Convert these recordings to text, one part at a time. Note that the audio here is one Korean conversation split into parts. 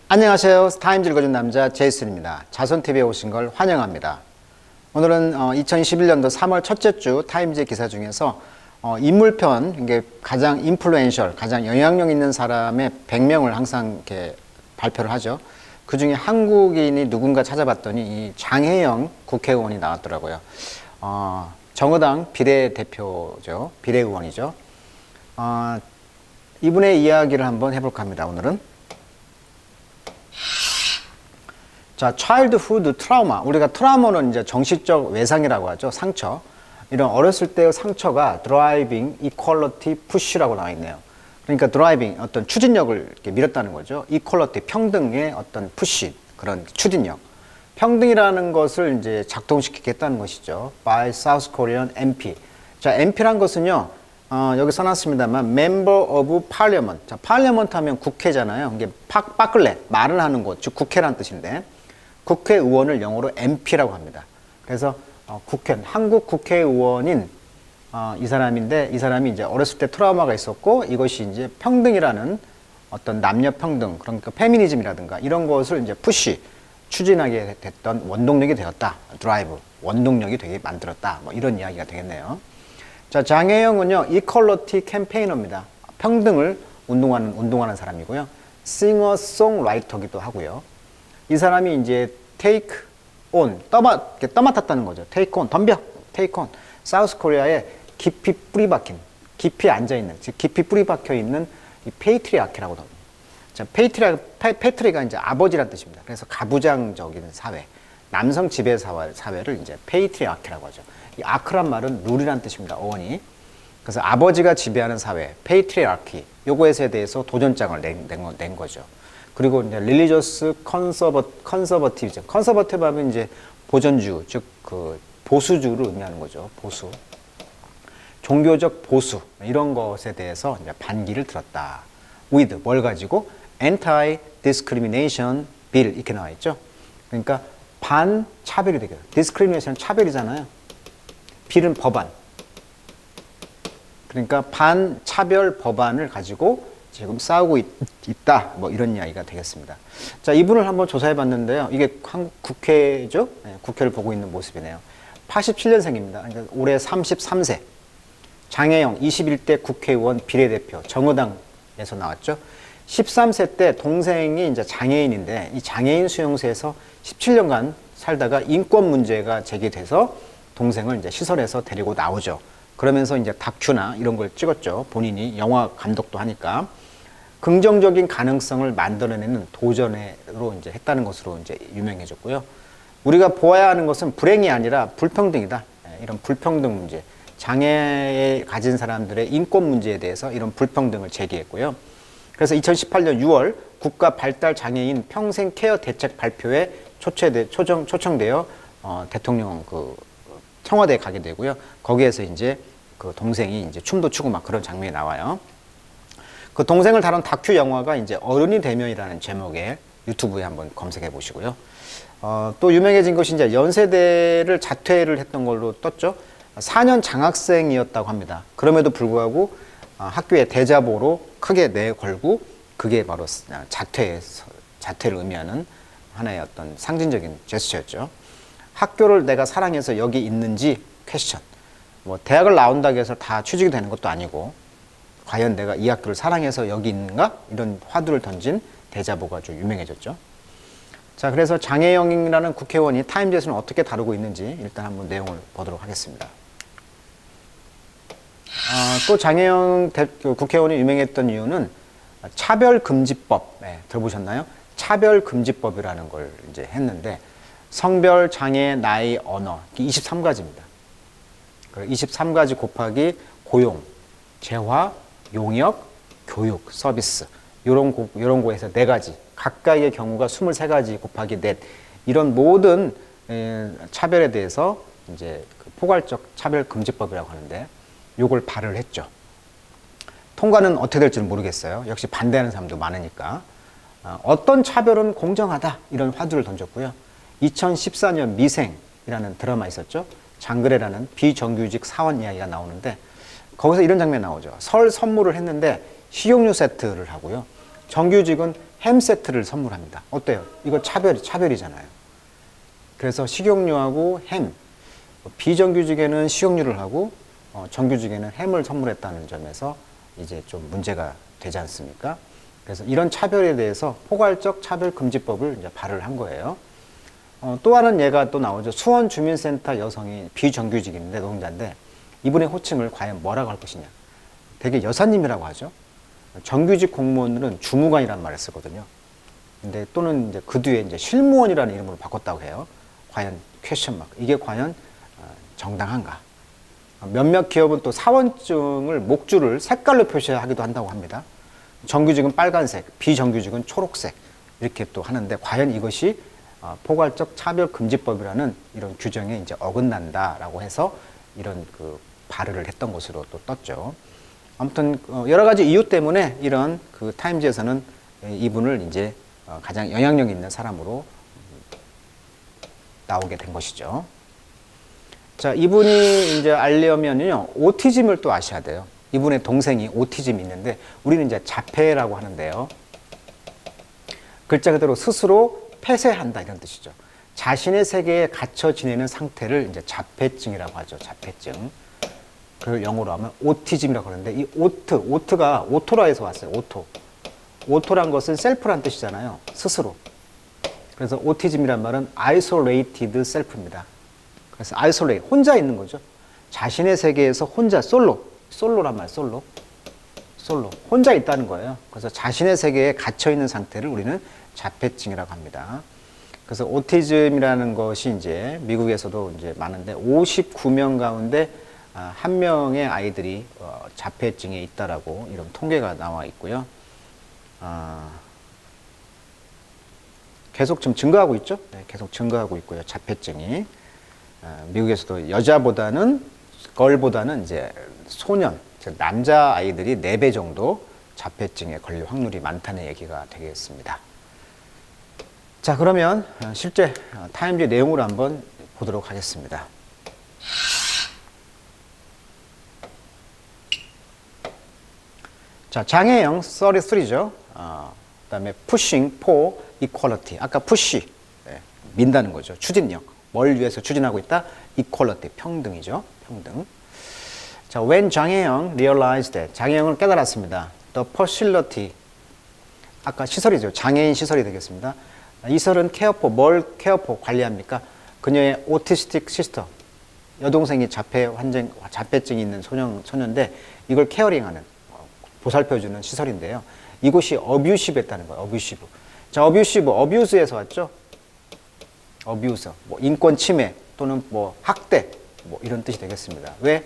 안녕하세요. 타임즈 읽어준 남자 제이슨입니다. 자손TV에 오신 걸 환영합니다. 오늘은 2021년도 3월 첫째 주 타임즈 기사 중에서 인물편, 이게 가장 인플루엔셜, 가장 영향력 있는 사람의 100명을 항상 이렇게 발표를 하죠. 그 중에 한국인이 누군가 찾아봤더니 이 장혜영 국회의원이 나왔더라고요. 정의당 비례대표죠. 비례의원이죠. 이분의 이야기를 한번 해볼까 합니다. 오늘은. 자, childhood trauma. 우리가 트라우마는 이제 정신적 외상이라고 하죠. 상처. 이런 어렸을 때의 상처가 driving equality push라고 나와 있네요. 그러니까 driving, 어떤 추진력을 이렇게 밀었다는 거죠. equality, 평등의 어떤 push, 그런 추진력. 평등이라는 것을 이제 작동시키겠다는 것이죠. by South Korean MP. 자, MP란 것은요, 여기 써놨습니다만, member of parliament. 자, parliament 하면 국회잖아요. 이게 빠클렛, 말을 하는 곳, 즉 국회란 뜻인데, 국회의원을 영어로 MP라고 합니다. 그래서 한국 국회의원인 이 사람인데, 이 사람이 이제 어렸을 때 트라우마가 있었고, 이것이 이제 평등이라는 어떤 남녀 평등, 그러니까 페미니즘이라든가 이런 것을 이제 추진하게 됐던 원동력이 되었다. 드라이브, 원동력이 되게 만들었다. 뭐 이런 이야기가 되겠네요. 자, 장혜영은요, 이퀄러티 캠페이너입니다. 평등을 운동하는 사람이고요. 싱어송라이터기도 하고요. 이 사람이 이제 take on, 떠맡았다는 거죠. take on, 덤벼, take on. 사우스 코리아에 깊이 뿌리 박힌, 깊이 앉아있는, 즉 깊이 뿌리 박혀있는 이 페이트리아키라고 합니다. 자, 페트리가 이제 아버지란 뜻입니다. 그래서 가부장적인 사회, 남성 지배 사회를 이제 페이트리아키라고 하죠. 이 아크란 말은 룰이란 뜻입니다. 어원이. 그래서 아버지가 지배하는 사회, 페이트리아키, 요거에 대해서 도전장을 낸 거죠. 그리고 이제 religious conservatism. 컨서버티브 하면 이제 보존주, 즉 그 보수주를 의미하는 거죠. 보수. 종교적 보수, 이런 것에 대해서 이제 반기를 들었다. with 뭘 가지고 anti-discrimination bill 이렇게 나와 있죠. 그러니까 반차별이 되겠다. discrimination 차별이잖아요. bill은 법안. 그러니까 반차별 법안을 가지고 지금 싸우고 있다. 뭐 이런 이야기가 되겠습니다. 자, 이분을 한번 조사해 봤는데요. 이게 한국 국회죠? 네, 국회를 보고 있는 모습이네요. 87년생입니다. 그러니까 올해 33세. 장혜영 21대 국회의원 비례대표 정의당에서 나왔죠. 13세 때 동생이 이제 장애인인데 이 장애인 수용소에서 17년간 살다가 인권 문제가 제기돼서 동생을 이제 시설에서 데리고 나오죠. 그러면서 이제 다큐나 이런 걸 찍었죠. 본인이 영화 감독도 하니까 긍정적인 가능성을 만들어내는 도전으로 이제 했다는 것으로 이제 유명해졌고요. 우리가 보아야 하는 것은 불행이 아니라 불평등이다. 이런 불평등 문제, 장애에 가진 사람들의 인권 문제에 대해서 이런 불평등을 제기했고요. 그래서 2018년 6월 국가 발달 장애인 평생 케어 대책 발표에 초청되어 대통령 청와대에 가게 되고요. 거기에서 이제 그 동생이 이제 춤도 추고 막 그런 장면이 나와요. 그 동생을 다룬 다큐 영화가 이제 어른이 되면이라는 제목의 유튜브에 한번 검색해 보시고요. 또 유명해진 것이 이제 연세대를 자퇴를 했던 걸로 떴죠. 4년 장학생이었다고 합니다. 그럼에도 불구하고 학교에 대자보로 크게 내걸고 그게 바로 자퇴를 의미하는 하나의 어떤 상징적인 제스처였죠. 학교를 내가 사랑해서 여기 있는지 퀘스천. 뭐 대학을 나온다고 해서 다 취직이 되는 것도 아니고 과연 내가 이 학교를 사랑해서 여기 있는가? 이런 화두를 던진 대자보가 좀 유명해졌죠. 자, 그래서 장혜영이라는 국회의원이 타임즈에서는 어떻게 다루고 있는지 일단 한번 내용을 보도록 하겠습니다. 또 장혜영 국회의원이 유명했던 이유는 차별금지법, 들어보셨나요? 차별금지법이라는 걸 이제 했는데 성별, 장애, 나이, 언어 23가지입니다. 23가지 곱하기 고용, 재화, 용역, 교육, 서비스 이런 거에서 4가지 각각의 경우가 23가지 곱하기 넷 이런 모든 차별에 대해서 이제 포괄적 차별금지법이라고 하는데 요걸 발의를 했죠. 통과는 어떻게 될지는 모르겠어요. 역시 반대하는 사람도 많으니까. 어떤 차별은 공정하다 이런 화두를 던졌고요. 2014년 미생이라는 드라마 있었죠. 장그래라는 비정규직 사원 이야기가 나오는데 거기서 이런 장면이 나오죠. 설 선물을 했는데 식용유 세트를 하고요. 정규직은 햄 세트를 선물합니다. 어때요? 이거 차별이잖아요. 그래서 식용유하고 햄, 비정규직에는 식용유를 하고 정규직에는 햄을 선물했다는 점에서 이제 좀 문제가 되지 않습니까? 그래서 이런 차별에 대해서 포괄적 차별금지법을 이제 발의를 한 거예요. 또 하나는 예가 또 나오죠. 수원주민센터 여성이 비정규직인데 노동자인데 이분의 호칭을 과연 뭐라고 할 것이냐. 되게 여사님이라고 하죠. 정규직 공무원들은 주무관이라는 말을 쓰거든요. 근데 또는 이제 그 뒤에 이제 실무원이라는 이름으로 바꿨다고 해요. 과연 퀘스천 마크. 이게 과연 정당한가? 몇몇 기업은 또 사원증을 목줄을 색깔로 표시하기도 한다고 합니다. 정규직은 빨간색, 비정규직은 초록색 이렇게 또 하는데 과연 이것이 포괄적 차별금지법이라는 이런 규정에 이제 어긋난다라고 해서 이런 그 발의를 했던 것으로 또 떴죠. 아무튼 여러 가지 이유 때문에 이런 그 타임즈에서는 이분을 이제 가장 영향력 있는 사람으로 나오게 된 것이죠. 자, 이분이 이제 알려면요, 오티즘을 또 아셔야 돼요. 이분의 동생이 오티즘이 있는데, 우리는 이제 자폐라고 하는데요. 글자 그대로 스스로 폐쇄한다 이런 뜻이죠. 자신의 세계에 갇혀 지내는 상태를 이제 자폐증이라고 하죠. 자폐증. 그걸 영어로 하면 오티즘이라고 하는데, 이 오트가 오토라에서 왔어요. 오토란 것은 셀프란 뜻이잖아요. 스스로. 그래서 오티즘이란 말은 isolated self입니다. 그래서 isolate, 혼자 있는 거죠. 자신의 세계에서 혼자, 솔로란 말, 솔로. 혼자 있다는 거예요. 그래서 자신의 세계에 갇혀 있는 상태를 우리는 자폐증이라고 합니다. 그래서 오티즘이라는 것이 이제 미국에서도 이제 많은데 59명 가운데 한 명의 아이들이 자폐증에 있다라고 이런 통계가 나와 있고요. 계속 지금 증가하고 있죠? 네, 계속 증가하고 있고요. 자폐증이. 미국에서도 걸보다는 이제 소년, 즉 남자 아이들이 4배 정도 자폐증에 걸릴 확률이 많다는 얘기가 되겠습니다. 자, 그러면 실제 타임즈 내용으로 한번 보도록 하겠습니다. 자, 장애형 33죠. 그 다음에 pushing for equality. 아까 push, 민다는 거죠. 추진력. 뭘 위해서 추진하고 있다? equality, 평등이죠. 평등. 자, when 장애형 realized that, 장애형을 깨달았습니다. The facility, 아까 시설이죠. 장애인 시설이 되겠습니다. 이 시설은 care for, 뭘 care for 관리합니까? 그녀의 autistic sister, 여동생이 자폐증이 있는 소년인데 이걸 케어링하는, 보살펴주는 시설인데요. 이곳이 abusive했다는 거예요. abusive. 자, abuse에서 왔죠. abuse, 뭐 인권 침해 또는 뭐 학대, 뭐 이런 뜻이 되겠습니다. 왜?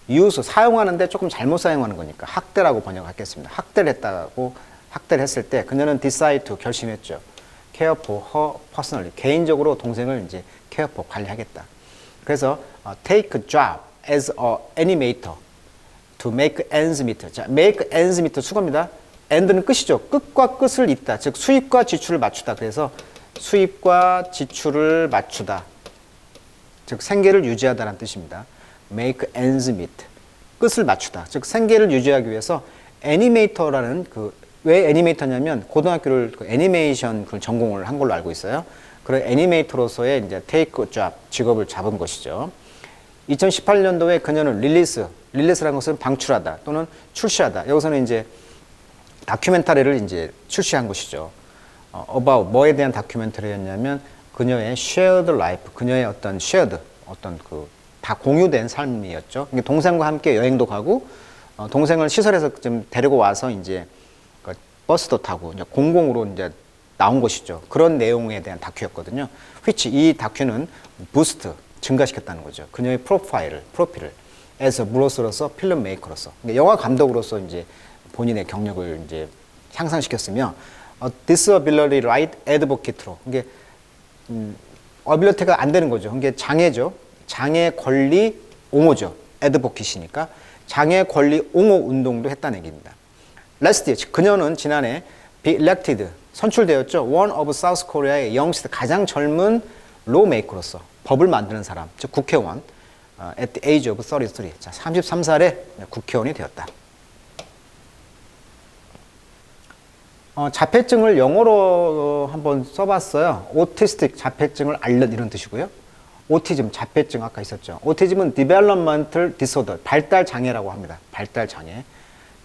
use, 사용하는데 조금 잘못 사용하는 거니까 학대라고 번역하겠습니다. 학대를 했을 때 그녀는 decide to, 결심했죠. care for her personally, 개인적으로 동생을 이제 care for, 관리하겠다. 그래서 take a job as a animator to make ends meet. 자, make ends meet 수거입니다. end는 끝이죠. 끝과 끝을 잇다. 즉 수입과 지출을 맞추다. 그래서 수입과 지출을 맞추다. 즉 생계를 유지하다라는 뜻입니다. make ends meet. 끝을 맞추다. 즉 생계를 유지하기 위해서 애니메이터라는 왜 애니메이터냐면 고등학교를 애니메이션 전공을 한 걸로 알고 있어요. 그런 애니메이터로서의 이제 take job, 직업을 잡은 것이죠. 2018년도에 그녀는 릴리스라는 것은 방출하다 또는 출시하다. 여기서는 이제 다큐멘터리를 이제 출시한 것이죠. about 뭐에 대한 다큐멘터리였냐면 그녀의 shared life, 그녀의 어떤 shared, 다 공유된 삶이었죠. 동생과 함께 여행도 가고 동생을 시설에서 좀 데리고 와서 이제 버스도 타고 이제 공공으로 이제 나온 것이죠. 그런 내용에 대한 다큐였거든요. which 이 다큐는 부스트, 증가시켰다는 거죠. 그녀의 프로필을 as a 브로스로서 필름 메이커로서, 영화 감독으로서 이제 본인의 경력을 이제 향상시켰으며 disability right advocate로, 이게 어빌리티가 안 되는 거죠. 이게 장애죠. 장애 권리 옹호죠. advocate이니까 장애 권리 옹호 운동도 했다는 얘기입니다. last year, 그녀는 지난해 be elected, 선출되었죠. one of South Korea의 youngest, 가장 젊은 lawmaker로서, 법을 만드는 사람, 즉 국회의원, at the age of 33, 자, 33살에 국회의원이 되었다. 자폐증을 영어로 한번 써봤어요. 오티스틱 자폐증을 앓는 이런 뜻이고요. 오티즘 자폐증 아까 있었죠. 오티즘은 developmental disorder 발달 장애라고 합니다. 발달 장애.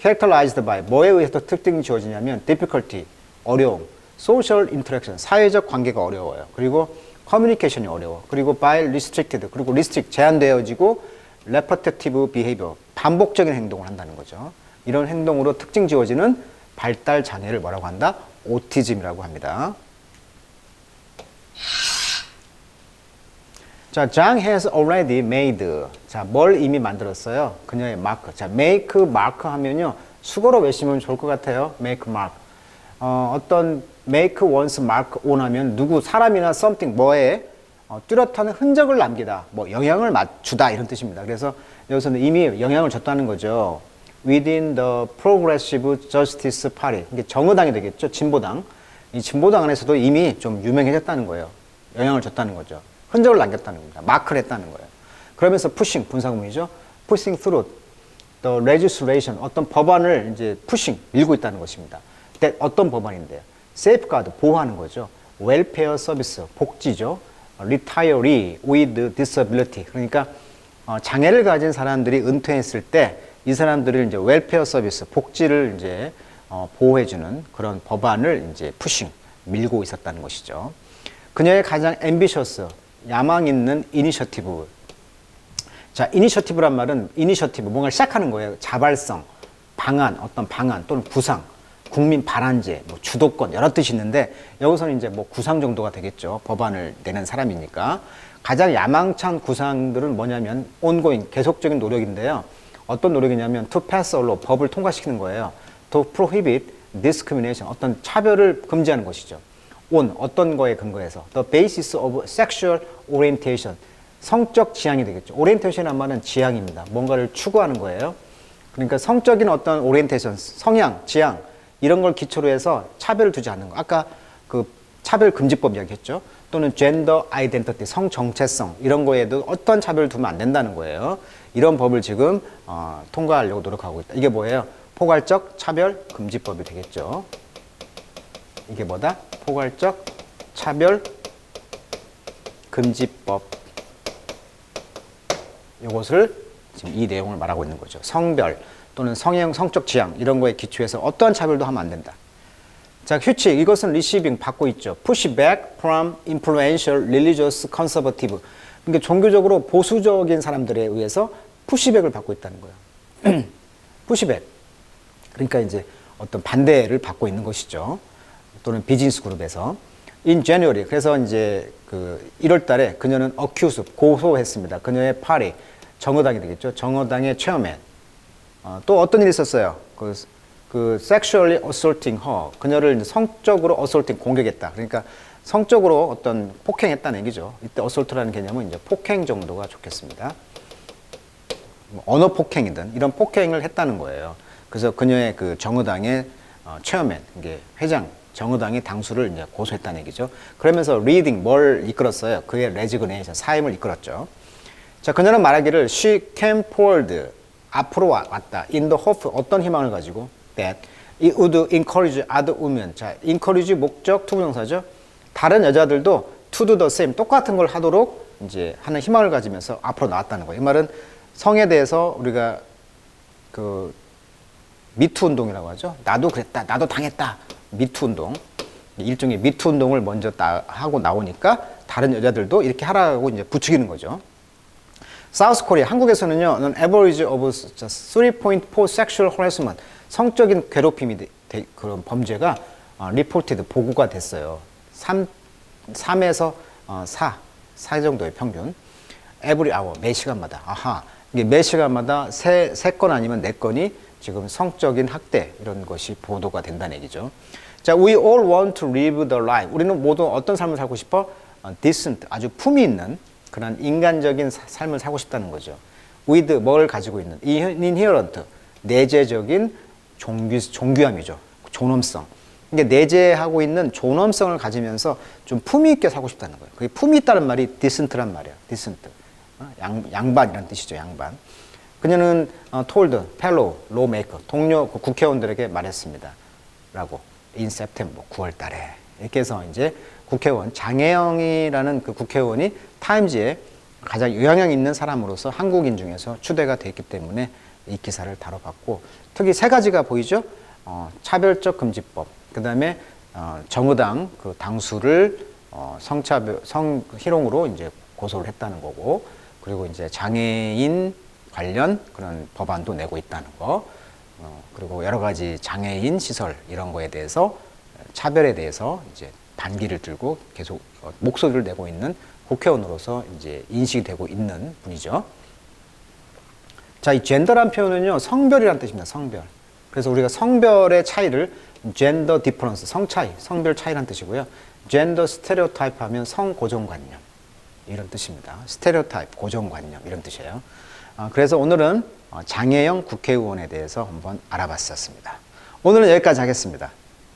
characterized by 뭐에 의해서 특징이 주어지냐면 difficulty 어려움, social interaction 사회적 관계가 어려워요. 그리고 communication이 어려워. 그리고 by restricted 그리고 restrict 제한되어지고 repetitive behavior 반복적인 행동을 한다는 거죠. 이런 행동으로 특징 지어지는 발달 장애를 뭐라고 한다? 오티즘이라고 합니다. 자, John has already made. 자, 뭘 이미 만들었어요? 그녀의 마크. 자, make mark 하면요. 수거로 외시면 좋을 것 같아요. make mark. 어떤 make one's mark on 하면 누구, 사람이나 something, 뭐에 뚜렷한 흔적을 남기다. 뭐 영향을 주다 이런 뜻입니다. 그래서 여기서는 이미 영향을 줬다는 거죠. Within the Progressive Justice Party. 이게 정의당이 되겠죠. 진보당. 이 진보당 안에서도 이미 좀 유명해졌다는 거예요. 영향을 줬다는 거죠. 흔적을 남겼다는 겁니다. 마크를 했다는 거예요. 그러면서 pushing, 분사구문이죠. pushing through the legislation, 어떤 법안을 이제 pushing, 밀고 있다는 것입니다. 어떤 법안인데요? safeguard, 보호하는 거죠. welfare service, 복지죠. retiree with disability, 그러니까 장애를 가진 사람들이 은퇴했을 때 이 사람들을 이제 웰페어 서비스, 복지를 이제 보호해주는 그런 법안을 이제 pushing, 밀고 있었다는 것이죠. 그녀의 가장 ambitious, 야망 있는 이니셔티브. 자, 이니셔티브란 말은 이니셔티브, 뭔가를 시작하는 거예요. 자발성, 방안, 어떤 방안 또는 구상, 국민 발안제, 뭐 주도권 여러 뜻이 있는데 여기서는 이제 뭐 구상 정도가 되겠죠. 법안을 내는 사람이니까. 가장 야망찬 구상들은 뭐냐면 ongoing, 계속적인 노력인데요. 어떤 노력이냐면 to pass a law, 법을 통과시키는 거예요. to prohibit discrimination, 어떤 차별을 금지하는 것이죠. on, 어떤 거에 근거해서 the basis of sexual orientation, 성적 지향이 되겠죠. orientation이란 말은 지향입니다. 뭔가를 추구하는 거예요. 그러니까 성적인 어떤 orientation, 성향, 지향 이런 걸 기초로 해서 차별을 두지 않는 거. 아까 그 차별금지법 이야기했죠. 또는 gender identity, 성 정체성 이런 거에도 어떤 차별을 두면 안 된다는 거예요. 이런 법을 지금 통과하려고 노력하고 있다. 이게 뭐예요? 포괄적 차별금지법이 되겠죠. 이게 뭐다? 포괄적 차별금지법. 이것을 지금 이 내용을 말하고 있는 거죠. 성별 또는 성형, 성적 지향 이런 거에 기초해서 어떠한 차별도 하면 안 된다. 자, 규칙. 이것은 receiving, 받고 있죠. push back from influential religious conservative. 그러니까 종교적으로 보수적인 사람들에 의해서 푸시백을 받고 있다는 거예요. 푸시백. 그러니까 이제 어떤 반대를 받고 있는 것이죠. 또는 비즈니스 그룹에서. in January. 그래서 이제 그 1월 달에 그녀는 accuse, 고소했습니다. 그녀의 party, 정의당이 되겠죠. 정의당의 체어맨. 또 어떤 일이 있었어요? 그 sexually assaulting her. 그녀를 이제 성적으로 assaulting, 공격했다. 그러니까 성적으로 어떤 폭행했다는 얘기죠. 이때 assault라는 개념은 이제 폭행 정도가 좋겠습니다. 언어 폭행이든 이런 폭행을 했다는 거예요. 그래서 그녀의 그 정의당의 체어맨, 이게 회장, 정의당의 당수를 이제 고소했다는 얘기죠. 그러면서 reading, 뭘 이끌었어요? 그의 resignation, 사임을 이끌었죠. 자, 그녀는 말하기를 she came forward, 앞으로 왔다. in the hope, 어떤 희망을 가지고 that it would encourage other women. 자, encourage 목적 투부정사죠. 다른 여자들도 to do the same, 똑같은 걸 하도록 이제 하는 희망을 가지면서 앞으로 나왔다는 거예요. 이 말은 성에 대해서 우리가 그 미투 운동이라고 하죠. 나도 그랬다, 나도 당했다. 미투 운동. 일종의 미투 운동을 먼저 하고 나오니까 다른 여자들도 이렇게 하라고 이제 부추기는 거죠. 사우스 코리아, 한국에서는요, an average of 3.4 sexual harassment, 성적인 괴롭힘이 그런 범죄가 reported, 보고가 됐어요. 3에서 4 정도의 평균. every hour, 매 시간마다. 아하, 이게 매 시간마다 3건 아니면 4건이 지금 성적인 학대, 이런 것이 보도가 된다는 얘기죠. 자, we all want to live the life. 우리는 모두 어떤 삶을 살고 싶어? decent, 아주 품위 있는 그런 인간적인 삶을 살고 싶다는 거죠. with, 뭘 가지고 있는? inherent, 내재적인 존귀함이죠. 존엄성. 그러니까 내재하고 있는 존엄성을 가지면서 좀 품위 있게 살고 싶다는 거예요. 그게 품위 있다는 말이 decent란 말이에요. decent. 양반이라는 뜻이죠. 양반. 그녀는 told fellow lawmaker, 동료 국회의원들에게 말했습니다. 라고 in September, 9월 달에. 이렇게 해서 이제 국회의원, 장혜영이라는 그 국회의원이 타임즈에 가장 영향력 있는 사람으로서 한국인 중에서 추대가 됐기 때문에 이 기사를 다뤄봤고, 특히 세 가지가 보이죠? 차별적 금지법, 그 다음에 정의당 그 당수를 성희롱으로 이제 고소를 했다는 거고, 그리고 이제 장애인 관련 그런 법안도 내고 있다는 거, 그리고 여러 가지 장애인 시설 이런 거에 대해서 차별에 대해서 이제 반기를 들고 계속 목소리를 내고 있는 국회의원으로서 이제 인식이 되고 있는 분이죠. 자, 이 젠더란 표현은요, 성별이란 뜻입니다. 성별. 그래서 우리가 성별의 차이를 젠더 디퍼런스, 성 차이, 성별 차이란 뜻이고요. 젠더 스테레오타입 하면 성 고정관념 이런 뜻입니다. 스테레오타입, 고정관념 이런 뜻이에요. 그래서 오늘은 장혜영 국회의원에 대해서 한번 알아봤었습니다. 오늘은 여기까지 하겠습니다.